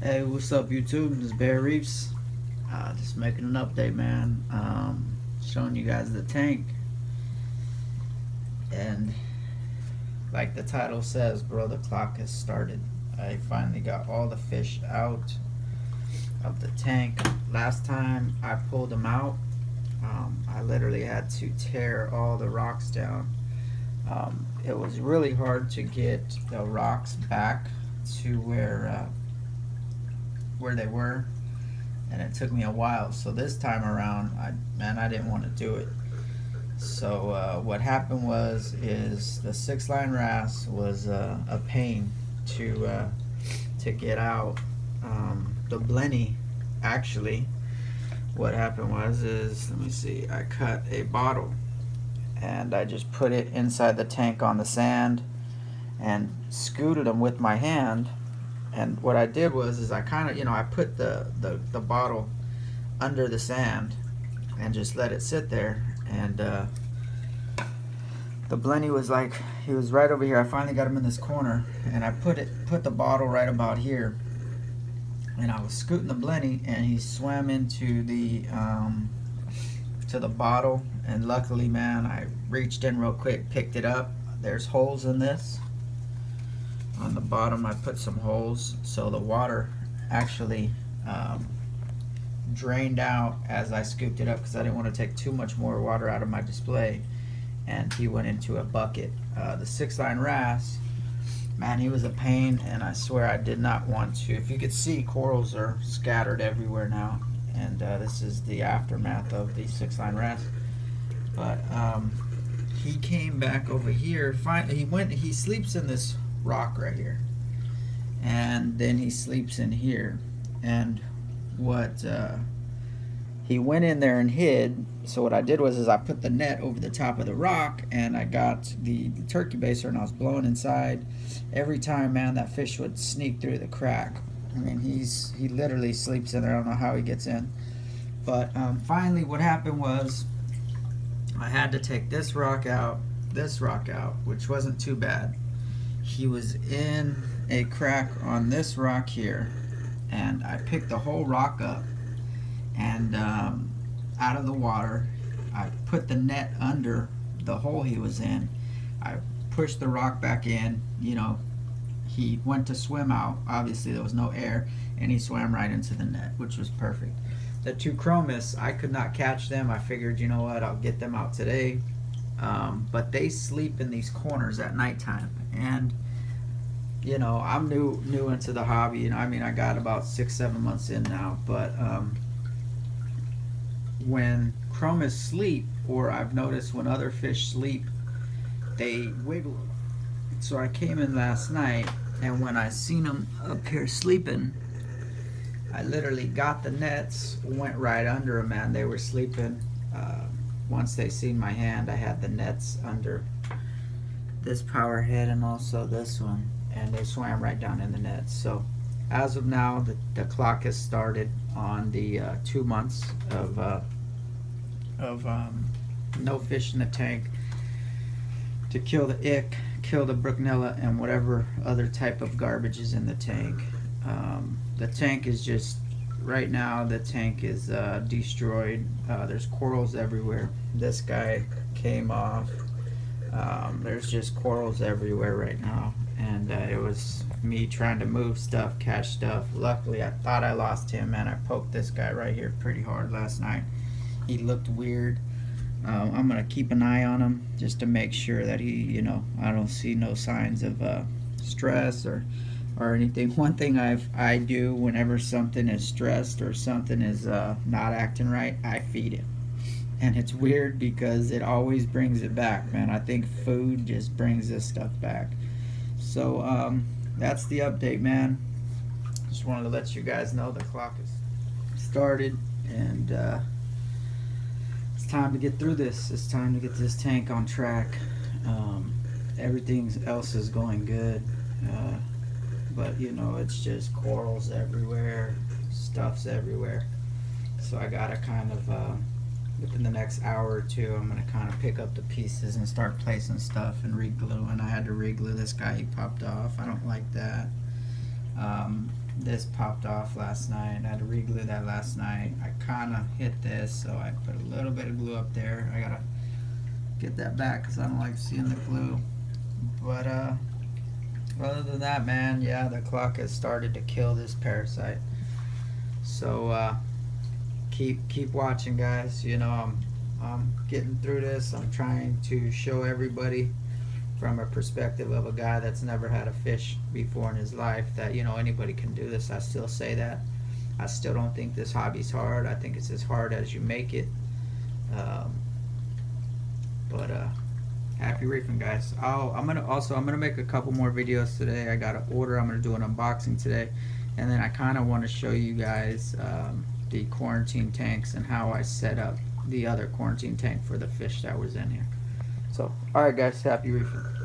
Hey, what's up, YouTube? This is Bear Reefs. Just making an update, man. Showing you guys the tank, and like the title says, bro, the clock has started. I finally got all the fish out of the tank. Last time I pulled them out, I literally had to tear all the rocks down. It was really hard to get the rocks back to where they were, and it took me a while. So this time around, I didn't want to do it. So what happened is the 6-line wrasse was a pain to get out. The blenny, actually, what happened is, let me see, I cut a bottle and I just put it inside the tank on the sand and scooted them with my hand. And what I did was I kind of, I put the bottle under the sand and just let it sit there. And the blenny was like, he was right over here. I finally got him in this corner, and I put the bottle right about here. And I was scooting the blenny, and he swam into the bottle. And luckily, man, I reached in real quick, picked it up. There's holes in this. On the bottom I put some holes, so the water actually drained out as I scooped it up, because I didn't want to take too much more water out of my display. And he went into a bucket. The 6-line wrasse, man, he was a pain, and I swear I did not want to. If you could see, corals are scattered everywhere now, and this is the aftermath of the 6-line wrasse. But he came back over here. He sleeps in this rock right here, and then he sleeps in here. And what he went in there and hid. So what I did was I put the net over the top of the rock, and I got the turkey baser, and I was blowing inside. Every time, man, that fish would sneak through the crack. I mean, he literally sleeps in there. I don't know how he gets in. But finally what happened was I had to take this rock out, which wasn't too bad. He was in a crack on this rock here, and I picked the whole rock up, and out of the water, I put the net under the hole he was in. I pushed the rock back in. He went to swim out. Obviously there was no air, and he swam right into the net, which was perfect. The 2 chromis, I could not catch them. I figured, you know what, I'll get them out today. But they sleep in these corners at nighttime, and I'm new into the hobby. I got about 6-7 months in now, but when chromis sleep, or I've noticed when other fish sleep, they wiggle. So I came in last night, and when I seen them up here sleeping, I literally got the nets, went right under them, and they were sleeping. Once they seen my hand, I had the nets under this power head and also this one, and they swam right down in the nets. So as of now, the clock has started on the 2 months of no fish in the tank, to kill the ick, kill the Brooknella, and whatever other type of garbage is in the tank. The tank is just, right now, the tank is destroyed. There's corals everywhere. This guy came off. There's just corals everywhere right now, and it was me trying to move stuff, catch stuff. Luckily, I thought I lost him, and I poked this guy right here pretty hard last night. He looked weird. I'm gonna keep an eye on him just to make sure that he, I don't see no signs of stress or anything. One thing I do whenever something is stressed or something is not acting right, I feed it. And it's weird because it always brings it back, man. I think food just brings this stuff back. So that's the update, man. Just wanted to let you guys know the clock is started, and it's time to get through this. It's time to get this tank on track. Everything else is going good, but it's just corals everywhere, stuff's everywhere. So I gotta kind of within the next hour or two, I'm gonna kind of pick up the pieces and start placing stuff and re-glue. And I had to re-glue this guy. He popped off. I don't like that. this popped off last night. I had to re-glue that last night. I kind of hit this, so I put a little bit of glue up there. I gotta get that back because I don't like seeing the glue. But other than that, man, yeah, the clock has started to kill this parasite. So keep watching, guys. You know, I'm getting through this. I'm trying to show everybody from a perspective of a guy that's never had a fish before in his life that, you know, anybody can do this. I still say that. I still don't think this hobby's hard. I think it's as hard as you make it. But happy reefing, guys. I'm gonna make a couple more videos today. I got an order. I'm gonna do an unboxing today, and then I kind of want to show you guys the quarantine tanks and how I set up the other quarantine tank for the fish that was in here. So, alright guys, happy reefing.